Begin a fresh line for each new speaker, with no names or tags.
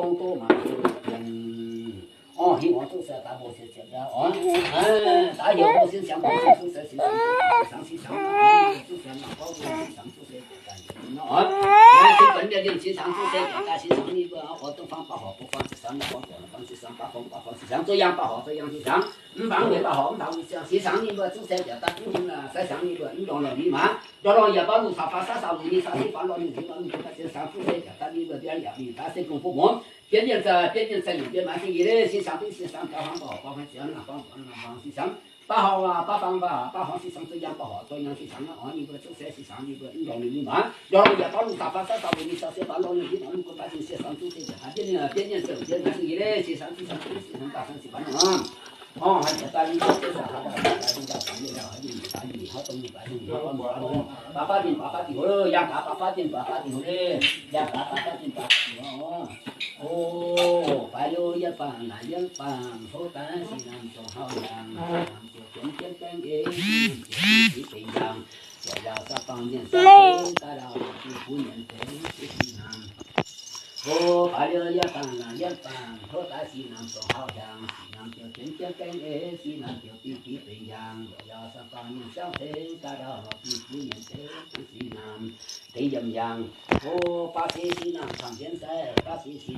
中多嘛，哦，希望做些大部些些的哦，大有不心想，不做些西想西想，做些那包西想做些干的哦，是本地的西想做些干西想你不我都放八号不放西想，放过了放西想，八放西想，这样八号这样西想，放为八号放西想，西想你不做些干的，不行了，再想你不用了你嘛，要了也把路啥发啥路你啥地方了你听了你就把些想做些干的你不点了你打些功夫忙。边境在右边蛮是一的西想对西想八方八方西想南方西想八号啊八方西想这样八号这样西想啊你不做些西想你不你让你嘛要了也把路啥发啥路你啥些把路你你不把这些想做些干边境在右边蛮是一的西想八方西想啊。哦，还是大一，这是他的大一叫什么呀？大一，他东西大一，八八斤，呀，八八斤嘞，呀，八斤哦。哦，八六一八，南一八，后单西南中好阳，南就天干给，西北阳，要啥方言啥天，大了不年天西南。哦，八六一八，南一八，后单西南中好阳，西南就天干给，西南就西北阳，要啥方言啥天，大了不年天西南。北阴阳，哦，巴西西南长边山，巴西西。